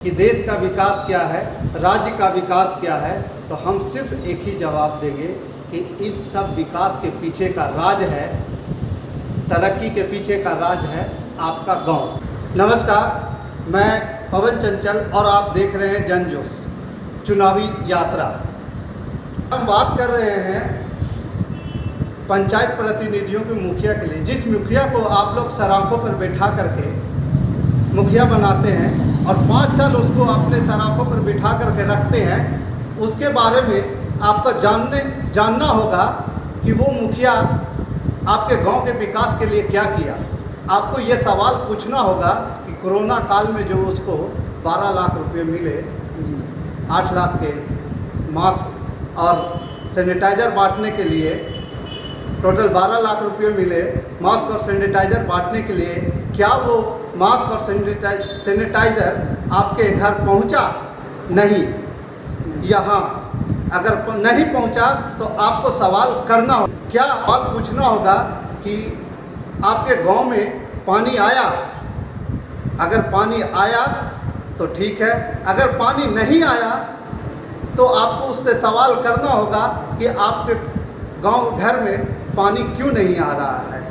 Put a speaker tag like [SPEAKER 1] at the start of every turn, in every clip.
[SPEAKER 1] कि देश का विकास क्या है, राज्य का विकास क्या है, तो हम सिर्फ एक ही जवाब देंगे कि इन सब विकास के पीछे का राज है, तरक्की के पीछे का राज है आपका गांव। नमस्कार, मैं पवन चंचल और आप देख रहे हैं जनजोश चुनावी यात्रा। हम बात कर रहे हैं पंचायत प्रतिनिधियों के मुखिया के लिए। जिस मुखिया को आप लोग सराखों पर बैठा करके मुखिया बनाते हैं और 5 साल उसको अपने सराखों पर बिठा करके रखते हैं, उसके बारे में आपको जानना होगा कि वो मुखिया आपके गांव के विकास के लिए क्या किया। आपको ये सवाल पूछना होगा कि कोरोना काल में जो उसको 12 लाख रुपए मिले, 8 लाख के मास्क और सैनिटाइज़र बांटने के लिए, टोटल 12 लाख रुपये मिले मास्क और सैनिटाइज़र बांटने के लिए, क्या वो मास्क और सैनिटाइज़र आपके घर पहुंचा? नहीं। यहाँ अगर नहीं पहुंचा तो आपको सवाल करना होगा, क्या सवाल पूछना होगा कि आपके गांव में पानी आया? अगर पानी आया तो ठीक है, अगर पानी नहीं आया तो आपको उससे सवाल करना होगा कि आपके गांव घर में पानी क्यों नहीं आ रहा है,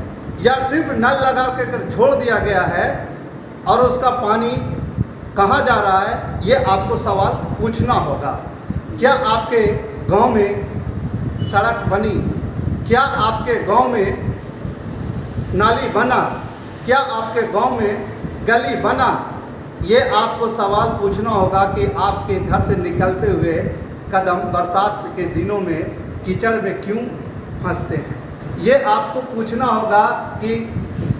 [SPEAKER 1] या सिर्फ नल लगा कर छोड़ दिया गया है और उसका पानी कहाँ जा रहा है, ये आपको सवाल पूछना होगा। क्या आपके गांव में सड़क बनी? क्या आपके गांव में नाली बना? क्या आपके गांव में गली बना? ये आपको सवाल पूछना होगा कि आपके घर से निकलते हुए कदम बरसात के दिनों में कीचड़ में क्यों फंसते हैं। ये आपको पूछना होगा कि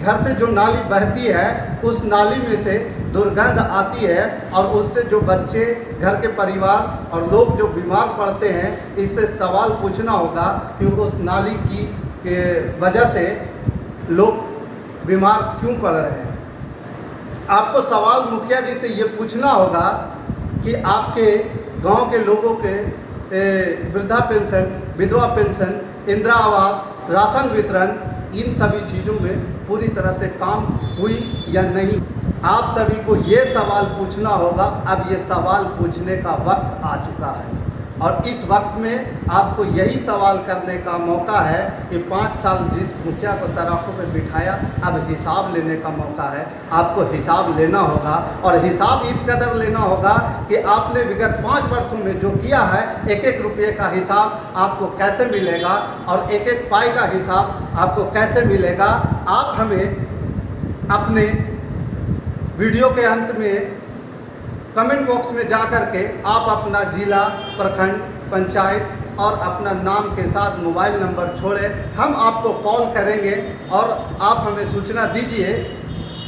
[SPEAKER 1] घर से जो नाली बहती है उस नाली में से दुर्गंध आती है और उससे जो बच्चे, घर के परिवार और लोग जो बीमार पड़ते हैं, इससे सवाल पूछना होगा कि उस नाली की वजह से लोग बीमार क्यों पड़ रहे हैं। आपको सवाल मुखिया जी से ये पूछना होगा कि आपके गांव के लोगों के वृद्धा पेंशन, विधवा पेंशन, इंदिरा आवास, राशन वितरण, इन सभी चीज़ों में पूरी तरह से काम हुई या नहीं। आप सभी को ये सवाल पूछना होगा। अब ये सवाल पूछने का वक्त आ चुका है और इस वक्त में आपको यही सवाल करने का मौका है कि 5 साल जिस मुखिया को सराखों पर बिठाया, अब हिसाब लेने का मौका है। आपको हिसाब लेना होगा और हिसाब इस कदर लेना होगा कि आपने विगत 5 वर्षों में जो किया है, एक एक रुपये का हिसाब आपको कैसे मिलेगा और एक एक पाई का हिसाब आपको कैसे मिलेगा। आप हमें अपने वीडियो के अंत में कमेंट बॉक्स में जा कर के आप अपना जिला, प्रखंड, पंचायत और अपना नाम के साथ मोबाइल नंबर छोड़ें। हम आपको कॉल करेंगे और आप हमें सूचना दीजिए।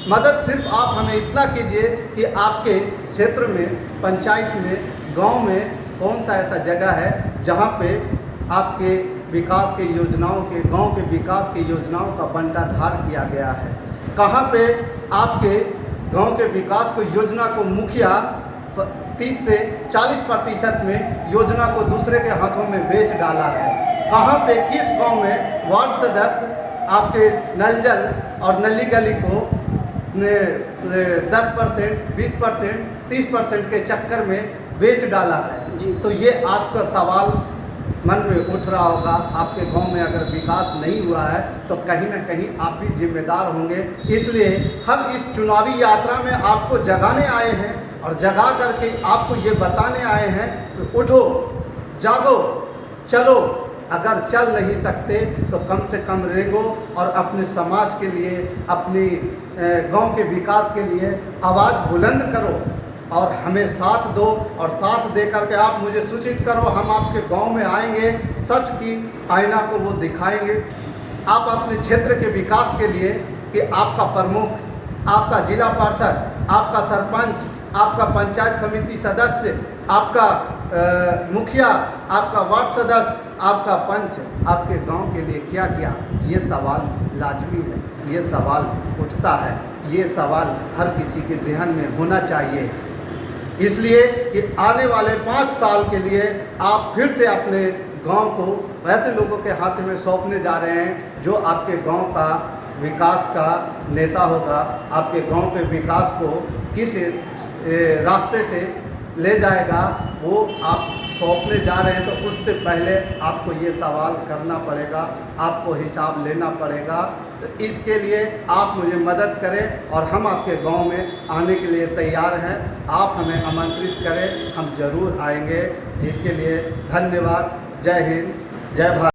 [SPEAKER 1] मदद सिर्फ आप हमें इतना कीजिए कि आपके क्षेत्र में, पंचायत में, गांव में कौन सा ऐसा जगह है जहां पे आपके विकास के योजनाओं के, गांव के विकास की योजनाओं का बंटाधार किया गया है। कहां पे आपके गांव के विकास को, योजना को मुखिया 30 से 40% में योजना को दूसरे के हाथों में बेच डाला है। कहां पे, किस गांव में वार्ड सदस्य आपके नल जल और नली गली को 10%, 20%, 30% के चक्कर में बेच डाला है जी। तो ये आपका सवाल मन में उठ रहा होगा। आपके गांव में अगर विकास नहीं हुआ है तो कहीं ना कहीं आप भी जिम्मेदार होंगे। इसलिए हम इस चुनावी यात्रा में आपको जगाने आए हैं और जगा करके आपको ये बताने आए हैं कि उठो, जागो, चलो। अगर चल नहीं सकते तो कम से कम रेंगो और अपने समाज के लिए, अपने गांव के विकास के लिए आवाज़ बुलंद करो और हमें साथ दो। और साथ दे करके आप मुझे सूचित करो, हम आपके गांव में आएंगे, सच की आईना को वो दिखाएंगे। आप अपने क्षेत्र के विकास के लिए कि आपका प्रमुख, आपका जिला पार्षद, आपका सरपंच, आपका पंचायत समिति सदस्य, आपका मुखिया, आपका वार्ड सदस्य, आपका पंच आपके गांव के लिए क्या किया, ये सवाल लाजमी है। ये सवाल उठता है, ये सवाल हर किसी के जहन में होना चाहिए। इसलिए कि आने वाले 5 साल के लिए आप फिर से अपने गांव को वैसे लोगों के हाथ में सौंपने जा रहे हैं जो आपके गांव का विकास का नेता होगा। आपके गांव के विकास को किस रास्ते से ले जाएगा, वो आप सौंपने जा रहे हैं तो उससे पहले आपको ये सवाल करना पड़ेगा, आपको हिसाब लेना पड़ेगा। तो इसके लिए आप मुझे मदद करें और हम आपके गांव में आने के लिए तैयार हैं। आप हमें आमंत्रित करें, हम ज़रूर आएंगे। इसके लिए धन्यवाद। जय हिंद, जय भारत।